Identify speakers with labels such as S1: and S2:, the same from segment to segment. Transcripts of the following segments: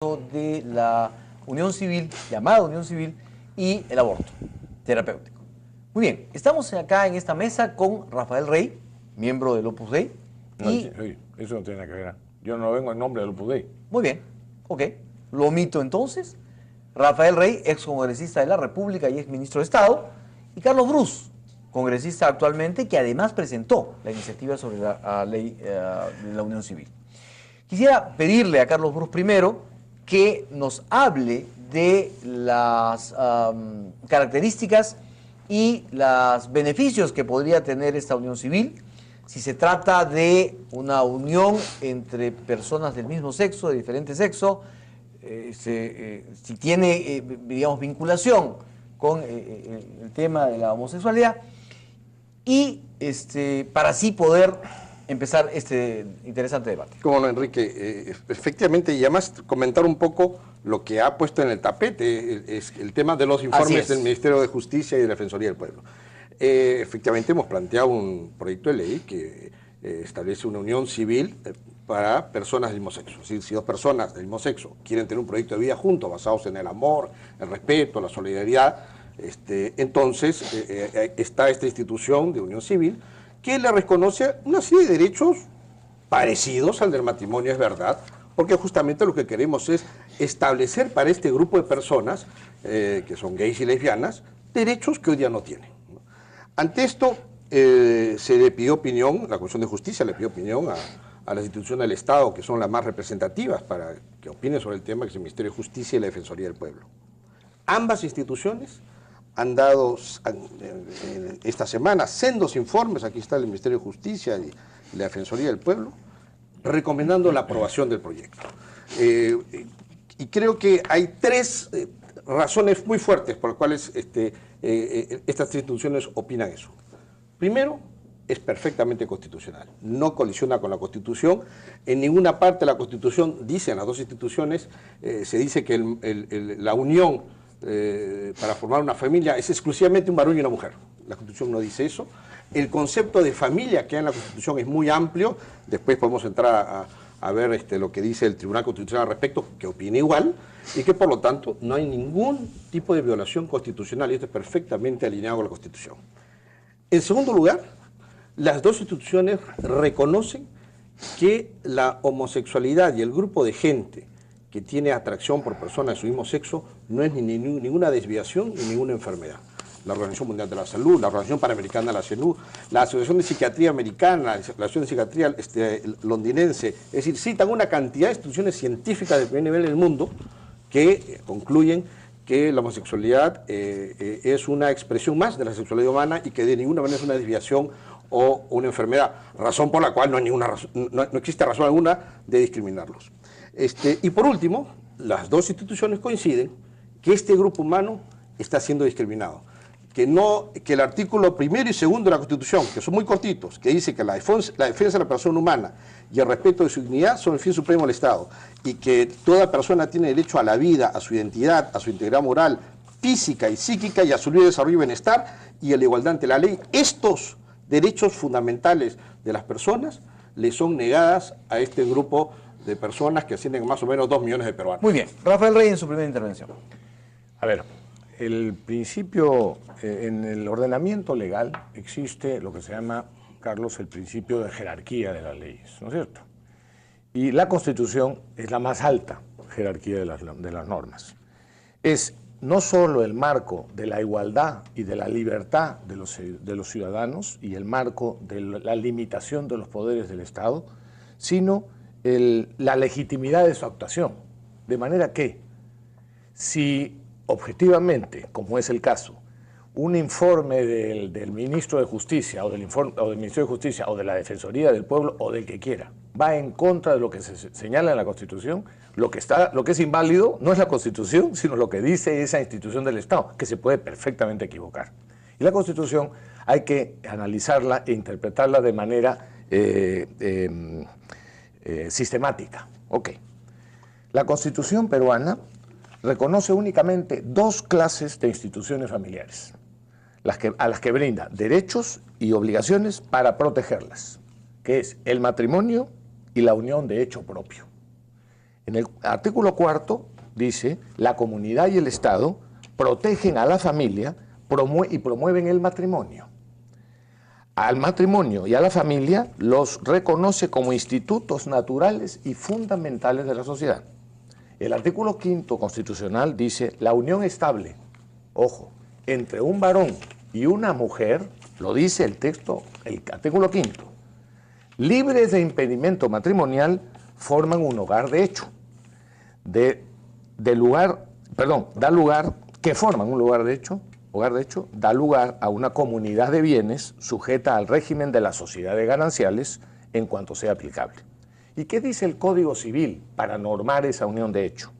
S1: de la unión civil, llamada unión civil, y el aborto terapéutico. Muy bien, estamos acá en esta mesa con Rafael Rey, miembro del Opus Dei.
S2: No, eso no tiene nada que ver. Yo no vengo en nombre del Opus Dei.
S1: Muy bien, ok, lo omito entonces. Rafael Rey, ex congresista de la República y ex ministro de Estado, y Carlos Brus, congresista actualmente, que además presentó la iniciativa sobre la ley de la unión civil. Quisiera pedirle a Carlos Brus primero que nos hable de las características y los beneficios que podría tener esta unión civil, si se trata de una unión entre personas del mismo sexo, de diferente sexo, si tiene, digamos, vinculación con el tema de la homosexualidad, y para así poder empezar este interesante debate.
S3: Cómo no, Enrique. Efectivamente, y además comentar un poco lo que ha puesto en el tapete, es el tema de los informes del Ministerio de Justicia y de la Defensoría del Pueblo. Efectivamente, hemos planteado un proyecto de ley que establece una unión civil para personas del mismo sexo. Es decir, si dos personas del mismo sexo quieren tener un proyecto de vida juntos, basados en el amor, el respeto, la solidaridad, entonces está esta institución de unión civil que le reconoce una serie de derechos parecidos al del matrimonio, es verdad, porque justamente lo que queremos es establecer para este grupo de personas, que son gays y lesbianas, derechos que hoy día no tienen. Ante esto, se le pidió opinión, la Comisión de Justicia le pidió opinión a las instituciones del Estado, que son las más representativas para que opinen sobre el tema, que es el Ministerio de Justicia y la Defensoría del Pueblo. Ambas instituciones han dado esta semana sendos informes, aquí está el Ministerio de Justicia y la Defensoría del Pueblo, recomendando la aprobación del proyecto. Y creo que hay tres razones muy fuertes por las cuales estas tres instituciones opinan eso. Primero, es perfectamente constitucional, no colisiona con la Constitución. En ninguna parte de la Constitución, dicen las dos instituciones, se dice que la unión para formar una familia es exclusivamente un varón y una mujer. La Constitución no dice eso. El concepto de familia que hay en la Constitución es muy amplio. Después podemos entrar a ver lo que dice el Tribunal Constitucional al respecto, que opina igual, y que por lo tanto no hay ningún tipo de violación constitucional, y esto es perfectamente alineado con la Constitución. En segundo lugar, las dos instituciones reconocen que la homosexualidad y el grupo de gente que tiene atracción por personas de su mismo sexo no es ninguna desviación ni ninguna enfermedad. La Organización Mundial de la Salud, la Organización Panamericana de la Salud, la Asociación de Psiquiatría Americana, la Asociación de Psiquiatría londinense, es decir, citan una cantidad de instituciones científicas de primer nivel del mundo que concluyen que la homosexualidad es una expresión más de la sexualidad humana y que de ninguna manera es una desviación o una enfermedad, razón por la cual no existe razón alguna de discriminarlos. Y por último, las dos instituciones coinciden que este grupo humano está siendo discriminado, que el artículo primero y segundo de la Constitución, que son muy cortitos, que dice que la defensa de la persona humana y el respeto de su dignidad son el fin supremo del Estado, y que toda persona tiene derecho a la vida, a su identidad, a su integridad moral, física y psíquica, y a su libre desarrollo y bienestar, y a la igualdad ante la ley. Estos derechos fundamentales de las personas le son negadas a este grupo de personas que ascienden a más o menos 2 millones de peruanos.
S1: Muy bien, Rafael Rey en su primera intervención.
S2: A ver, el principio, en el ordenamiento legal existe lo que se llama, Carlos, el principio de jerarquía de las leyes, ¿no es cierto? Y la Constitución es la más alta jerarquía de las normas. Es no solo el marco de la igualdad y de la libertad de los ciudadanos y el marco de la limitación de los poderes del Estado, sino la legitimidad de su actuación. De manera que, si objetivamente, como es el caso, un informe del ministro de Justicia o del Ministerio de Justicia o de la Defensoría del Pueblo o del que quiera va en contra de lo que se señala en la Constitución, lo que es inválido no es la Constitución, sino lo que dice esa institución del Estado, que se puede perfectamente equivocar. Y la Constitución hay que analizarla e interpretarla de manera sistemática. Ok. La Constitución peruana reconoce únicamente 2 clases de instituciones familiares, a las que brinda derechos y obligaciones para protegerlas, que es el matrimonio y la unión de hecho propio. En el artículo 4 dice, la comunidad y el Estado protegen a la familia y promueven el matrimonio. Al matrimonio y a la familia los reconoce como institutos naturales y fundamentales de la sociedad. El artículo 5 constitucional dice, la unión estable, ojo, entre un varón y una mujer, lo dice el texto, el artículo 5, libres de impedimento matrimonial, forman un hogar de hecho. Que forman un hogar de hecho, da lugar a una comunidad de bienes sujeta al régimen de las sociedades gananciales en cuanto sea aplicable. ¿Y qué dice el Código Civil para normar esa unión de hecho?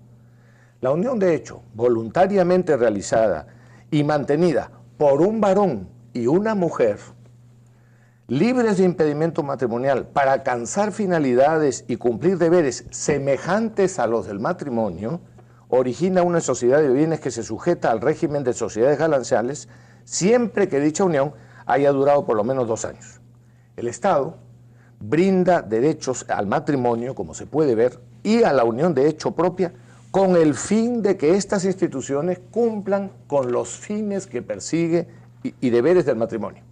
S2: La unión de hecho, voluntariamente realizada y mantenida por un varón y una mujer, libres de impedimento matrimonial para alcanzar finalidades y cumplir deberes semejantes a los del matrimonio, origina una sociedad de bienes que se sujeta al régimen de sociedades gananciales siempre que dicha unión haya durado por lo menos 2 años. El Estado brinda derechos al matrimonio, como se puede ver, y a la unión de hecho propia, con el fin de que estas instituciones cumplan con los fines que persigue y deberes del matrimonio.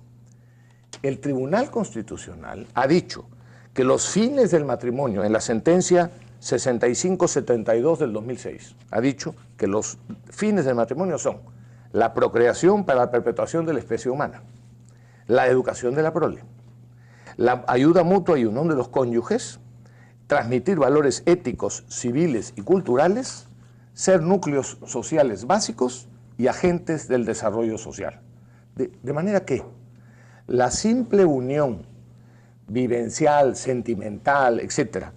S2: El Tribunal Constitucional ha dicho que los fines del matrimonio, en la sentencia 6572 del 2006, ha dicho que los fines del matrimonio son la procreación para la perpetuación de la especie humana, la educación de la prole, la ayuda mutua y unión de los cónyuges, transmitir valores éticos, civiles y culturales, ser núcleos sociales básicos y agentes del desarrollo social. De manera que la simple unión vivencial, sentimental, etcétera,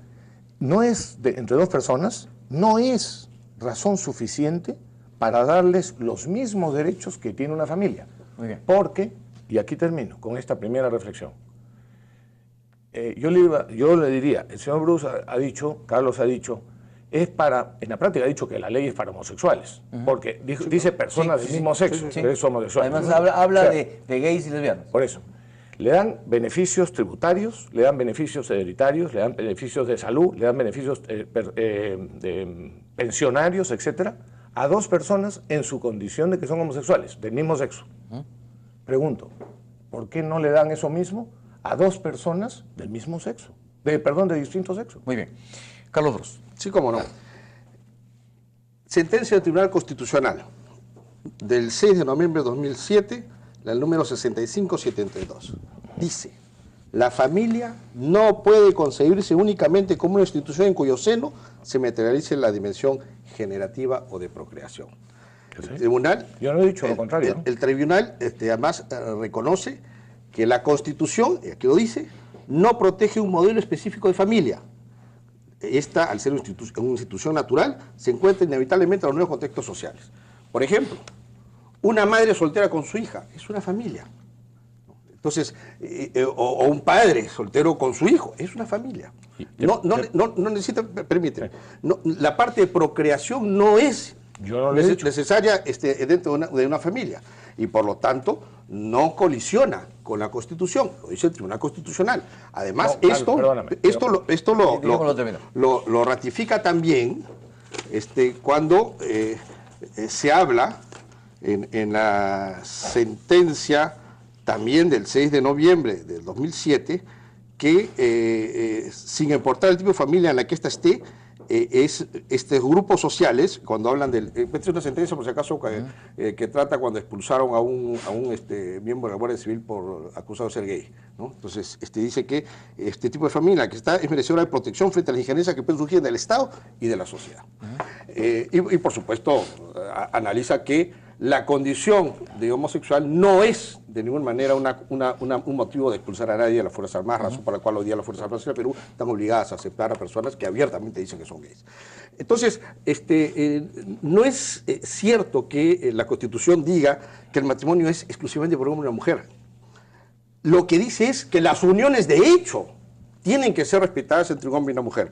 S2: no es entre 2 personas, no es razón suficiente para darles los mismos derechos que tiene una familia.
S1: Muy bien.
S2: Porque, y aquí termino con esta primera reflexión, yo le diría, el señor Bruce ha dicho, Carlos ha dicho, en la práctica ha dicho que la ley es para homosexuales, porque dice personas del mismo sexo, que es homosexual.
S1: Además habla de gays y lesbianas.
S2: Por eso. Le dan beneficios tributarios, le dan beneficios hereditarios, le dan beneficios de salud, le dan beneficios pensionarios, etcétera, a 2 personas en su condición de que son homosexuales, del mismo sexo. Pregunto, ¿por qué no le dan eso mismo a 2 personas del mismo sexo? De distinto sexo.
S1: Muy bien. Carlos Bruce.
S3: Sí, cómo no. Sentencia del Tribunal Constitucional del 6 de noviembre de 2007, el número 6572. Dice, la familia no puede concebirse únicamente como una institución en cuyo seno se materialice la dimensión generativa o de procreación.
S2: ¿Sí?
S3: El tribunal...
S2: Yo no he dicho lo contrario. ¿No?
S3: El tribunal además reconoce que la Constitución, y aquí lo dice, no protege un modelo específico de familia. Esta, al ser una institución natural, se encuentra inevitablemente en los nuevos contextos sociales. Por ejemplo, una madre soltera con su hija es una familia. Entonces, o un padre soltero con su hijo es una familia. No necesita, permíteme, la parte de procreación no es necesaria dentro de una familia. Y por lo tanto, no colisiona con la Constitución, lo dice el Tribunal Constitucional. Además, esto lo ratifica también cuando se habla en la sentencia también del 6 de noviembre del 2007, que sin importar el tipo de familia en la que ésta esté, grupos sociales, cuando hablan del... es una sentencia, por si acaso, que trata cuando expulsaron a un miembro de la Guardia Civil por acusado de ser gay, ¿no? Entonces, dice que este tipo de familia que está es merecedora de protección frente a las injerencias que pueden surgir del Estado y de la sociedad. Y por supuesto, analiza que la condición de homosexual no es de ninguna manera un motivo de expulsar a nadie de las Fuerzas Armadas, razón por la cual hoy día las Fuerzas Armadas de Perú están obligadas a aceptar a personas que abiertamente dicen que son gays. Entonces, no es cierto que la Constitución diga que el matrimonio es exclusivamente por un hombre y una mujer. Lo que dice es que las uniones de hecho tienen que ser respetadas entre un hombre y una mujer.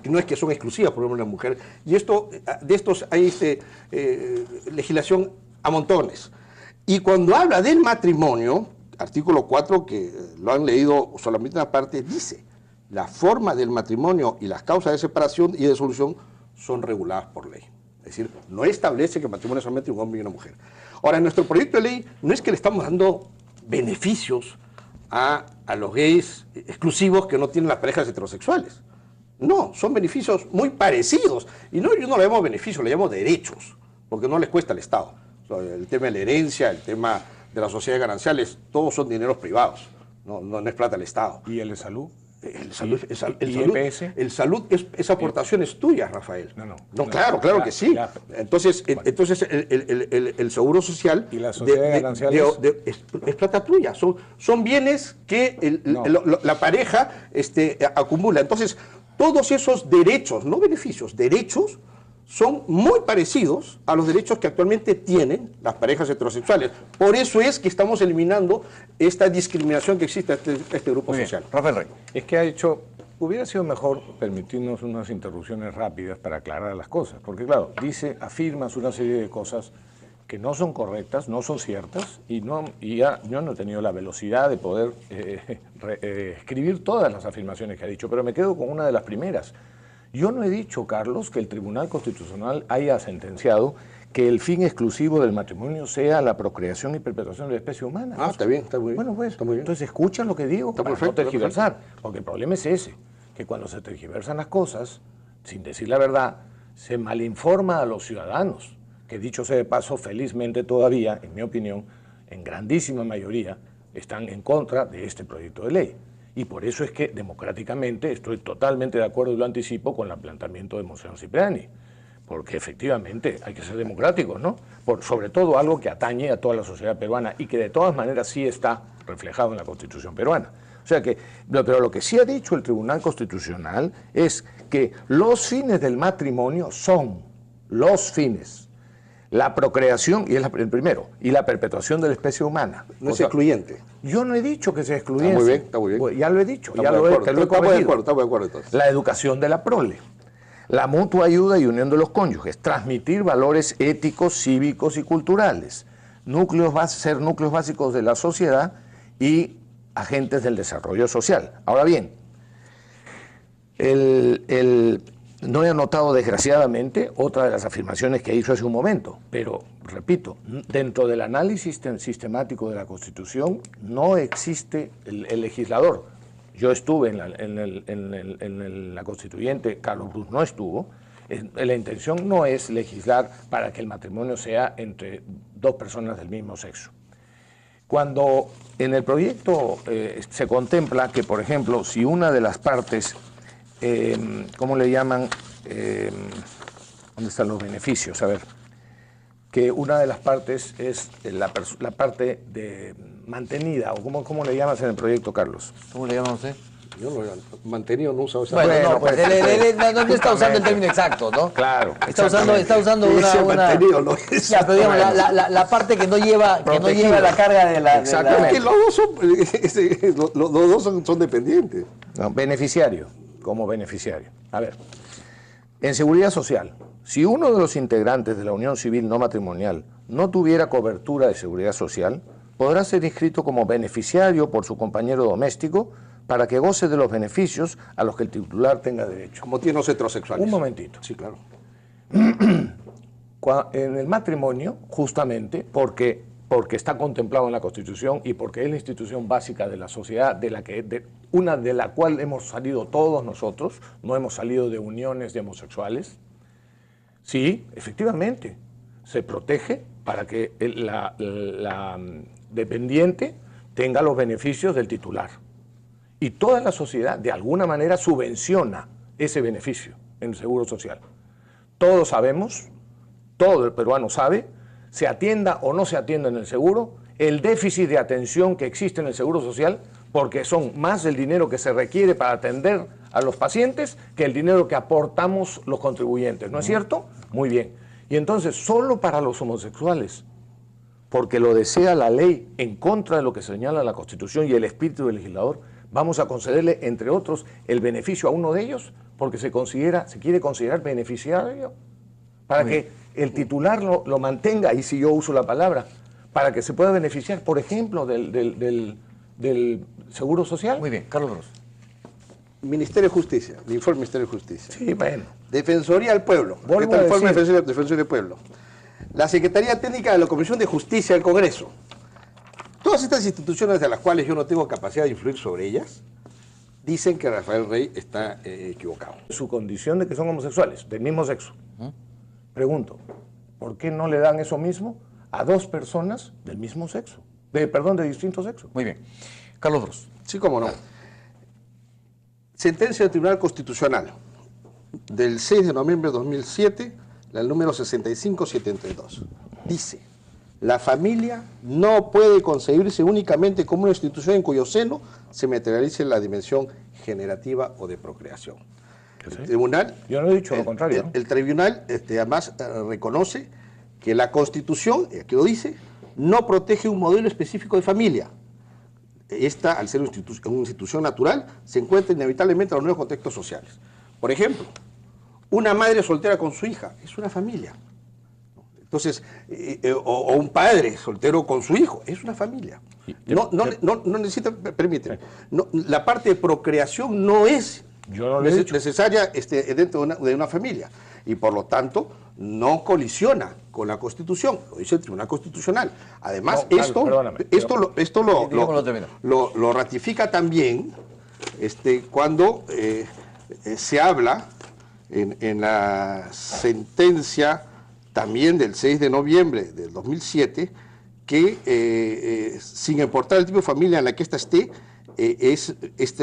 S3: No es que son exclusivas por un hombre y una mujer. Y de estos hay legislación a montones. Y cuando habla del matrimonio, artículo 4, que lo han leído solamente una parte, dice la forma del matrimonio y las causas de separación y de disolución son reguladas por ley. Es decir, no establece que el matrimonio es solamente un hombre y una mujer. Ahora, en nuestro proyecto de ley no es que le estamos dando beneficios a los gays exclusivos que no tienen las parejas heterosexuales. No, son beneficios muy parecidos. Y no, yo no le llamo beneficios, le llamo derechos, porque no les cuesta al Estado. O sea, el tema de la herencia, el tema de las sociedades gananciales, todos son dineros privados, no es plata del Estado.
S2: ¿Y el de salud?
S3: El salud es aportaciones tuyas, Rafael. No, claro que sí.
S2: Ya,
S3: entonces el seguro social
S2: ¿y la sociedad gananciales?
S3: Es plata tuya. Son bienes que la pareja acumula. Entonces, todos esos derechos, no beneficios, derechos, son muy parecidos a los derechos que actualmente tienen las parejas heterosexuales. Por eso es que estamos eliminando esta discriminación que existe a este grupo social.
S1: Rafael Rey.
S2: Es que hubiera sido mejor permitirnos unas interrupciones rápidas para aclarar las cosas, porque claro, afirmas una serie de cosas que no son correctas, no son ciertas, y yo no he tenido la velocidad de poder escribir todas las afirmaciones que ha dicho, pero me quedo con una de las primeras. Yo no he dicho, Carlos, que el Tribunal Constitucional haya sentenciado que el fin exclusivo del matrimonio sea la procreación y perpetuación de la especie humana.
S3: Ah, está bien, está muy bien.
S2: Bueno, pues,
S3: está muy bien.
S2: Entonces escucha lo que digo,
S3: está
S2: para
S3: perfecto,
S2: no tergiversar, porque el problema es ese, que cuando se tergiversan las cosas, sin decir la verdad, se malinforma a los ciudadanos, que dicho sea de paso, felizmente todavía, en mi opinión, en grandísima mayoría, están en contra de este proyecto de ley. Y por eso es que democráticamente estoy totalmente de acuerdo, y lo anticipo, con el planteamiento de Monseñor Cipriani, porque efectivamente hay que ser democráticos, ¿no? Sobre todo algo que atañe a toda la sociedad peruana y que de todas maneras sí está reflejado en la Constitución peruana. O sea que, pero lo que sí ha dicho el Tribunal Constitucional es que los fines del matrimonio son los fines. La procreación, y es el primero, y la perpetuación de la especie humana.
S3: No es excluyente.
S2: Yo no he dicho que sea excluyente.
S3: Está muy bien, está muy bien.
S2: Pues ya lo he dicho,
S3: Estamos de acuerdo, estamos de acuerdo entonces.
S2: La educación de la prole, la mutua ayuda y unión de los cónyuges, transmitir valores éticos, cívicos y culturales, ser núcleos básicos de la sociedad y agentes del desarrollo social. Ahora bien, no he anotado, desgraciadamente, otra de las afirmaciones que hizo hace un momento, pero, repito, dentro del análisis sistemático de la Constitución no existe el legislador. Yo estuve en la Constituyente, Carlos Brus no estuvo. La intención no es legislar para que el matrimonio sea entre dos personas del mismo sexo. Cuando en el proyecto se contempla que, por ejemplo, si una de las partes... ¿cómo le llaman? ¿Dónde están los beneficios? A ver, que una de las partes es la parte de mantenida, o ¿cómo le llamas en el proyecto, Carlos?
S1: ¿Cómo le llaman usted?
S3: Yo no, mantenido no uso esa
S1: palabra. Bueno, pues no está usando el término exacto, ¿no?
S2: Claro.
S1: Está usando una
S3: mantenido, no es.
S1: Ya, pero digamos, la parte que no lleva la carga de la...
S3: Exactamente. Es que los dos son dependientes.
S2: No, beneficiario. Como beneficiario. A ver, en seguridad social, si uno de los integrantes de la unión civil no matrimonial no tuviera cobertura de seguridad social, podrá ser inscrito como beneficiario por su compañero doméstico para que goce de los beneficios a los que el titular tenga derecho.
S3: Como tienen los heterosexuales.
S2: Un momentito.
S3: Sí, claro.
S2: En el matrimonio, justamente, porque está contemplado en la Constitución y porque es la institución básica de la sociedad, una de la cual hemos salido todos nosotros, no hemos salido de uniones de homosexuales. Sí, efectivamente, se protege para que la dependiente tenga los beneficios del titular. Y toda la sociedad, de alguna manera, subvenciona ese beneficio en el Seguro Social. Todos sabemos, todo el peruano sabe, se atienda o no se atienda en el seguro, el déficit de atención que existe en el Seguro Social, porque son más el dinero que se requiere para atender a los pacientes que el dinero que aportamos los contribuyentes, ¿no es cierto? Muy bien. Y entonces, solo para los homosexuales, porque lo desea la ley en contra de lo que señala la Constitución y el espíritu del legislador, vamos a concederle, entre otros, el beneficio a uno de ellos, porque se quiere considerar beneficiario, para que el titular lo mantenga, y si yo uso la palabra, para que se pueda beneficiar, por ejemplo, del Seguro Social.
S1: Muy bien, Carlos Brus.
S3: Ministerio de Justicia, el informe del Ministerio de Justicia.
S2: Sí, bueno.
S3: Defensoría del Pueblo.
S2: Vuelvo
S3: ¿Qué está el
S2: a
S3: informe
S2: decir.
S3: de Defensoría del Pueblo? La Secretaría Técnica de la Comisión de Justicia del Congreso. Todas estas instituciones de las cuales yo no tengo capacidad de influir sobre ellas, dicen que Rafael Rey está equivocado.
S2: Su condición de que son homosexuales, del mismo sexo. Pregunto, ¿por qué no le dan eso mismo a dos personas del mismo sexo? Perdón, de distinto sexo.
S1: Muy bien. Carlos Brus.
S3: Sí, cómo no. Sentencia del Tribunal Constitucional del 6 de noviembre de 2007, el número 6572. Dice, la familia no puede concebirse únicamente como una institución en cuyo seno se materialice la dimensión generativa o de procreación.
S2: ¿Sí?
S3: El tribunal,
S2: yo no he dicho lo contrario, ¿no?
S3: El tribunal además reconoce que la Constitución, aquí lo dice, no protege un modelo específico de familia. Esta, al ser una institución natural, se encuentra inevitablemente en los nuevos contextos sociales. Por ejemplo, una madre soltera con su hija es una familia. Entonces, o un padre soltero con su hijo es una familia. No necesita, permíteme, la parte de procreación no es necesaria dentro de una familia. Y por lo tanto, no colisiona con la Constitución, lo dice el Tribunal Constitucional. Además, esto lo ratifica también cuando se habla en la sentencia también del 6 de noviembre del 2007, que sin importar el tipo de familia en la que ésta esté,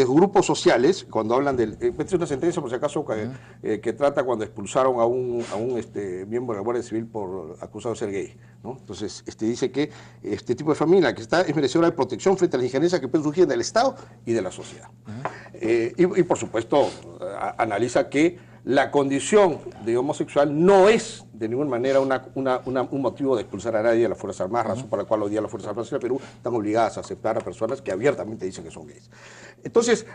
S3: grupos sociales, cuando hablan del... es una sentencia, por si acaso, que trata cuando expulsaron a un miembro de la Guardia Civil por acusado de ser gay, ¿no? Entonces, dice que este tipo de familia que está es merecedora de protección frente a la injerencia que puede surgir del Estado y de la sociedad. Y por supuesto, analiza que la condición de homosexual no es de ninguna manera un motivo de expulsar a nadie de las Fuerzas Armadas, razón por la cual hoy día las Fuerzas Armadas de Perú están obligadas a aceptar a personas que abiertamente dicen que son gays. Entonces,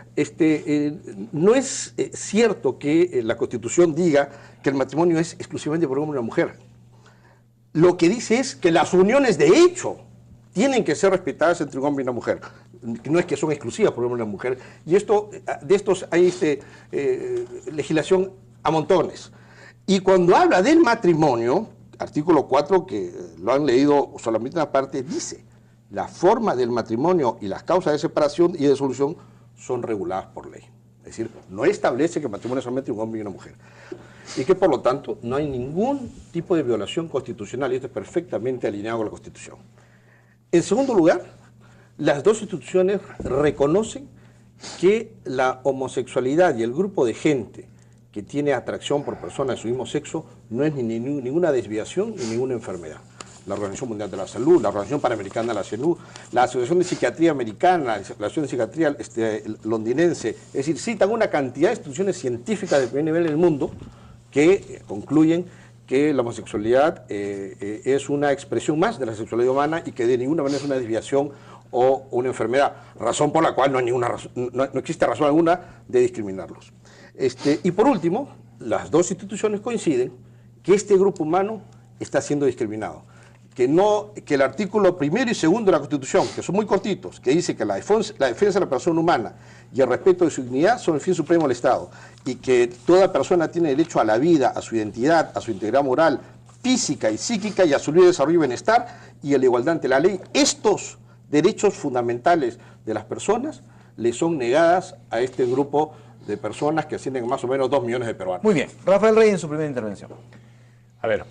S3: no es cierto que la Constitución diga que el matrimonio es exclusivamente por un hombre y una mujer. Lo que dice es que las uniones de hecho tienen que ser respetadas entre un hombre y una mujer. No es que son exclusivas por un hombre y una mujer. Y de estos hay legislación a montones. Y cuando habla del matrimonio, artículo 4, que lo han leído solamente una parte, dice, la forma del matrimonio y las causas de separación y de solución son reguladas por ley. Es decir, no establece que el matrimonio es solamente un hombre y una mujer. Y que por lo tanto no hay ningún tipo de violación constitucional, y esto es perfectamente alineado con la Constitución. En segundo lugar, las dos instituciones reconocen que la homosexualidad y el grupo de gente que tiene atracción por personas de su mismo sexo no es ninguna desviación ni ninguna enfermedad. La Organización Mundial de la Salud, la Organización Panamericana de la Salud, la Asociación de Psiquiatría Americana, la Asociación de Psiquiatría londinense, es decir, citan una cantidad de instituciones científicas de primer nivel en el mundo que concluyen que la homosexualidad es una expresión más de la sexualidad humana y que de ninguna manera es una desviación o una enfermedad, razón por la cual no existe razón alguna de discriminarlos. Y por último, las dos instituciones coinciden que este grupo humano está siendo discriminado, que el artículo 1 y 2 de la Constitución, que son muy cortitos, que dice que la defensa de la persona humana y el respeto de su dignidad son el fin supremo del Estado, y que toda persona tiene derecho a la vida, a su identidad, a su integridad moral, física y psíquica, y a su libre desarrollo y bienestar, y a la igualdad ante la ley. Estos derechos fundamentales de las personas le son negadas a este grupo de personas que ascienden a más o menos 2 millones de peruanos.
S1: Muy bien. Rafael Rey en su primera intervención.
S2: A ver,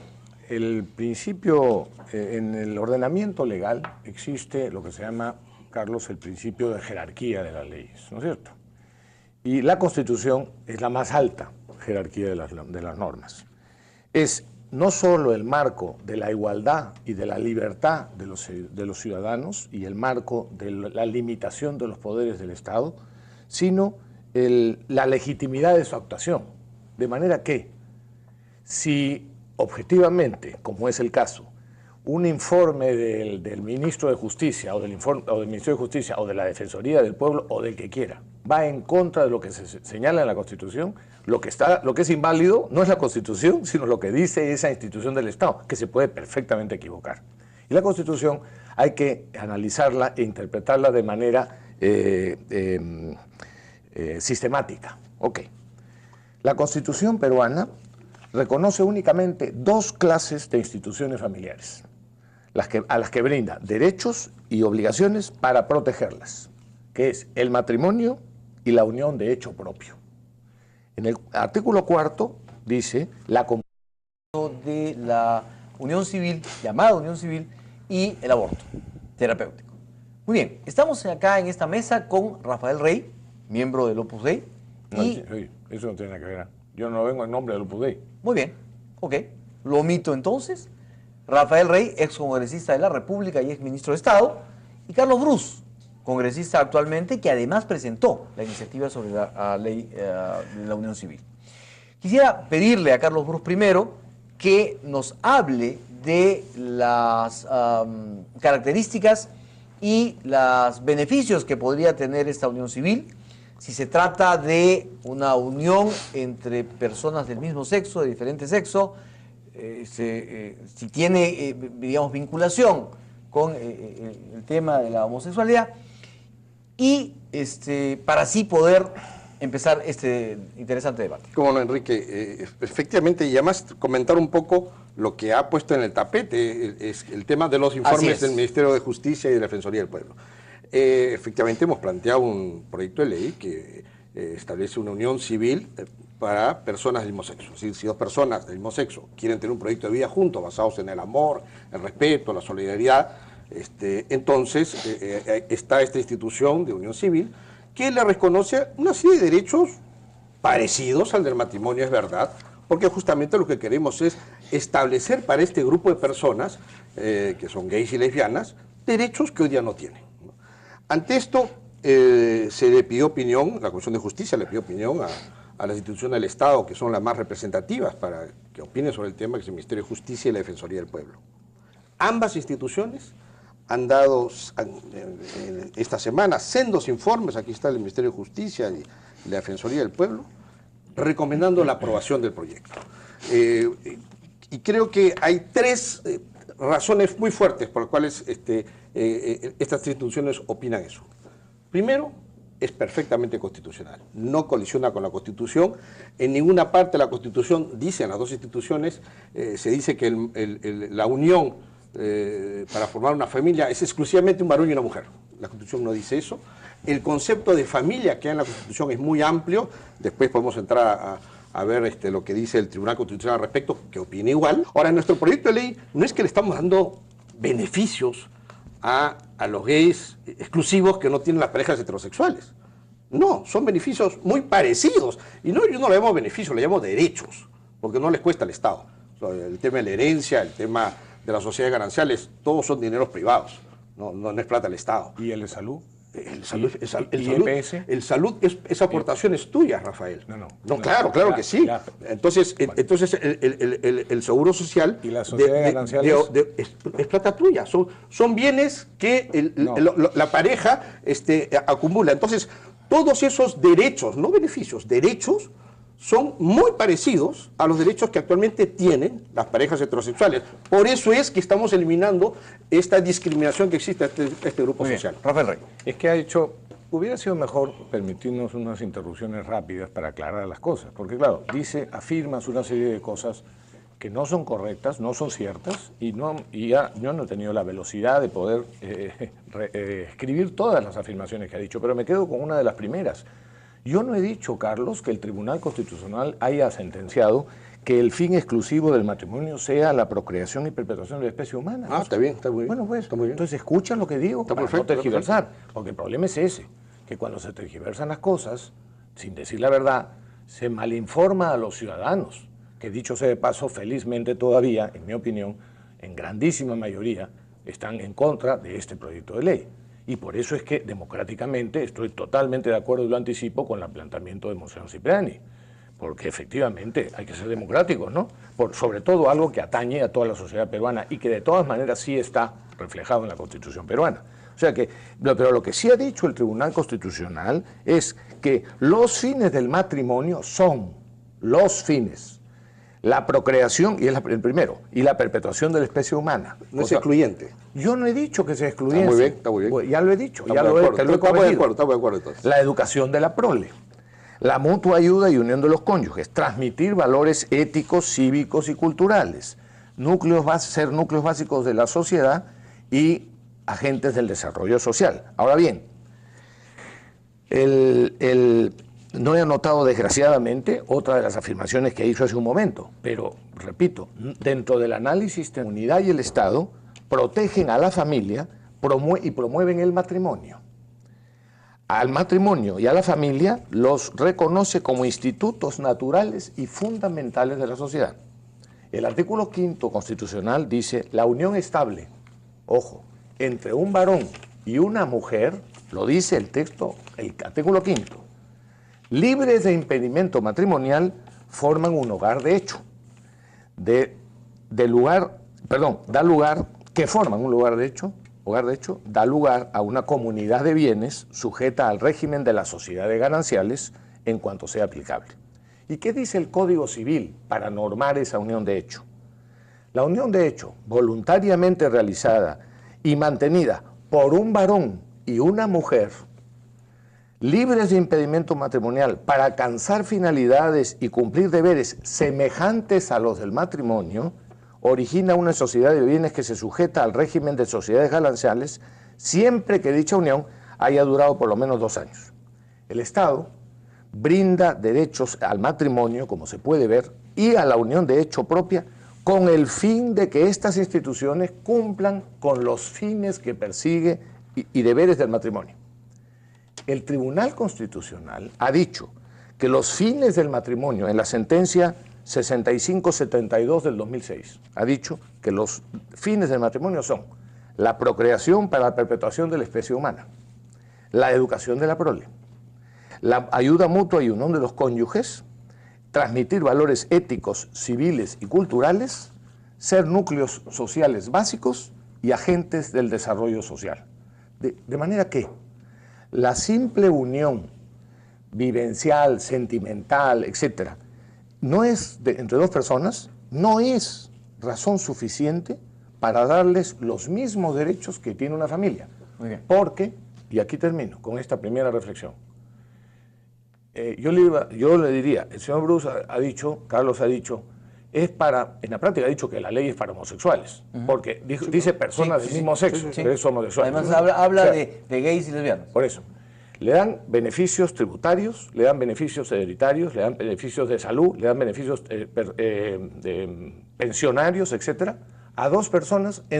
S2: el principio, en el ordenamiento legal existe lo que se llama, Carlos, el principio de jerarquía de las leyes, ¿no es cierto? Y la Constitución es la más alta jerarquía de las normas. Es no solo el marco de la igualdad y de la libertad de los ciudadanos y el marco de la limitación de los poderes del Estado, sino la legitimidad de su actuación. De manera que, si objetivamente, como es el caso, un informe del ministro de Justicia o del Ministerio de Justicia o de la Defensoría del Pueblo o del que quiera va en contra de lo que se señala en la Constitución, lo que es inválido no es la Constitución, sino lo que dice esa institución del Estado, que se puede perfectamente equivocar. Y la Constitución hay que analizarla e interpretarla de manera sistemática. Ok. La Constitución peruana reconoce únicamente dos clases de instituciones familiares, a las que brinda derechos y obligaciones para protegerlas, que es el matrimonio y la unión de hecho propio. En el artículo 4 dice
S1: de la unión civil, llamada unión civil, y el aborto terapéutico. Muy bien, estamos acá en esta mesa con Rafael Rey, miembro del Opus Dei.
S2: Oye, eso no tiene nada que ver. Yo no vengo en nombre del Opus Dei.
S1: Muy bien, ok. Lo omito entonces. Rafael Rey, ex congresista de la República y ex ministro de Estado. Y Carlos Brus, congresista actualmente, que además presentó la iniciativa sobre la ley de la unión civil. Quisiera pedirle a Carlos Brus primero que nos hable de las características y los beneficios que podría tener esta unión civil, si se trata de una unión entre personas del mismo sexo, de diferente sexo, si tiene, digamos, vinculación con el tema de la homosexualidad, y para así poder empezar este interesante debate.
S3: Cómo no, Enrique, efectivamente, y además comentar un poco lo que ha puesto en el tapete, es el tema de los informes del Ministerio de Justicia y de la Defensoría del Pueblo. Efectivamente, hemos planteado un proyecto de ley que establece una unión civil para personas del mismo sexo. Es decir, si dos personas del mismo sexo quieren tener un proyecto de vida juntos, basados en el amor, el respeto, la solidaridad, entonces está esta institución de unión civil que le reconoce una serie de derechos parecidos al del matrimonio, es verdad, porque justamente lo que queremos es establecer para este grupo de personas, que son gays y lesbianas, derechos que hoy día no tienen. Ante esto, se le pidió opinión, la Comisión de Justicia le pidió opinión a las instituciones del Estado, que son las más representativas para que opinen sobre el tema, que es el Ministerio de Justicia y la Defensoría del Pueblo. Ambas instituciones han dado esta semana sendos informes, aquí está el Ministerio de Justicia y la Defensoría del Pueblo, recomendando la aprobación del proyecto. Y creo que hay tres razones muy fuertes por las cuales estas tres instituciones opinan eso. Primero, es perfectamente constitucional, no colisiona con la Constitución. En ninguna parte de la Constitución, dicen las dos instituciones, se dice que la unión para formar una familia es exclusivamente un varón y una mujer. La Constitución no dice eso. El concepto de familia que hay en la Constitución es muy amplio. Después podemos entrar a ver lo que dice el Tribunal Constitucional al respecto, que opina igual. Ahora, en nuestro proyecto de ley no es que le estamos dando beneficios a los gays exclusivos que no tienen las parejas heterosexuales. No, son beneficios muy parecidos. Y no, yo no le llamo beneficios, le llamo derechos, porque no les cuesta al Estado. O sea, el tema de la herencia, el tema de las sociedades gananciales, todos son dineros privados, no es plata del Estado.
S2: ¿Y el de salud?
S3: El salud es aportaciones tuyas, Rafael. No, claro que sí. Entonces el seguro social
S2: y la sociedad gananciales
S3: es plata tuya. Son bienes que la pareja acumula. Entonces, todos esos derechos, no beneficios, derechos, son muy parecidos a los derechos que actualmente tienen las parejas heterosexuales. Por eso es que estamos eliminando esta discriminación que existe a este grupo social.
S1: Rafael Rey.
S2: Es que hubiera sido mejor permitirnos unas interrupciones rápidas para aclarar las cosas, porque claro, afirmas una serie de cosas que no son correctas, no son ciertas, y yo no he tenido la velocidad de poder escribir todas las afirmaciones que ha dicho, pero me quedo con una de las primeras. Yo no he dicho, Carlos, que el Tribunal Constitucional haya sentenciado que el fin exclusivo del matrimonio sea la procreación y perpetuación de la especie humana.
S3: Ah, está bien, está muy bien.
S2: Bueno, pues,
S3: está muy bien.
S2: Entonces escucha lo que digo,
S3: está
S2: para
S3: perfecto,
S2: no tergiversar, porque el problema es ese, que cuando se tergiversan las cosas, sin decir la verdad, se malinforma a los ciudadanos, que dicho sea de paso, felizmente todavía, en mi opinión, en grandísima mayoría, están en contra de este proyecto de ley. Y por eso es que democráticamente estoy totalmente de acuerdo, y lo anticipo, con el planteamiento de Monseñor Cipriani, porque efectivamente hay que ser democráticos, ¿no? Sobre todo algo que atañe a toda la sociedad peruana y que de todas maneras sí está reflejado en la Constitución peruana. O sea que, pero lo que sí ha dicho el Tribunal Constitucional es que los fines del matrimonio son los fines. La procreación, y es el primero, y la perpetuación de la especie humana.
S3: No es excluyente.
S2: Yo no he dicho que sea excluyente.
S3: Está muy bien.
S2: Ya lo he dicho,
S3: te lo he corregido. Estamos de acuerdo entonces.
S2: La educación de la prole. La mutua ayuda y unión de los cónyuges, transmitir valores éticos, cívicos y culturales, ser núcleos básicos de la sociedad y agentes del desarrollo social. Ahora bien, no he anotado desgraciadamente otra de las afirmaciones que hizo hace un momento, pero repito, dentro del análisis de la unidad y el Estado, protegen a la familia y promueven el matrimonio. Al matrimonio y a la familia los reconoce como institutos naturales y fundamentales de la sociedad. El artículo 5º constitucional dice: la unión estable, ojo, entre un varón y una mujer, lo dice el texto, el artículo 5º, libres de impedimento matrimonial, forman un hogar de hecho, da lugar a una comunidad de bienes sujeta al régimen de las sociedades gananciales en cuanto sea aplicable. ¿Y qué dice el Código Civil para normar esa unión de hecho? La unión de hecho, voluntariamente realizada y mantenida por un varón y una mujer, libres de impedimento matrimonial para alcanzar finalidades y cumplir deberes semejantes a los del matrimonio, origina una sociedad de bienes que se sujeta al régimen de sociedades gananciales siempre que dicha unión haya durado por lo menos 2 años. El Estado brinda derechos al matrimonio, como se puede ver, y a la unión de hecho propia, con el fin de que estas instituciones cumplan con los fines que persigue y deberes del matrimonio. El Tribunal Constitucional ha dicho que los fines del matrimonio, en la sentencia 6572 del 2006, ha dicho que los fines del matrimonio son la procreación para la perpetuación de la especie humana, la educación de la prole, la ayuda mutua y unión de los cónyuges, transmitir valores éticos, civiles y culturales, ser núcleos sociales básicos y agentes del desarrollo social. De manera que la simple unión vivencial, sentimental, etcétera, entre 2 personas, no es razón suficiente para darles los mismos derechos que tiene una familia.
S1: Muy bien.
S2: Porque, y aquí termino con esta primera reflexión, yo le diría, el señor Bruce ha dicho, Carlos ha dicho, en la práctica ha dicho que la ley es para homosexuales, porque dice personas del mismo sexo, pero es homosexual.
S1: Además habla de gays y lesbianas.
S2: Por eso. Le dan beneficios tributarios, le dan beneficios hereditarios, le dan beneficios de salud, le dan beneficios pensionarios, etcétera, a 2 personas en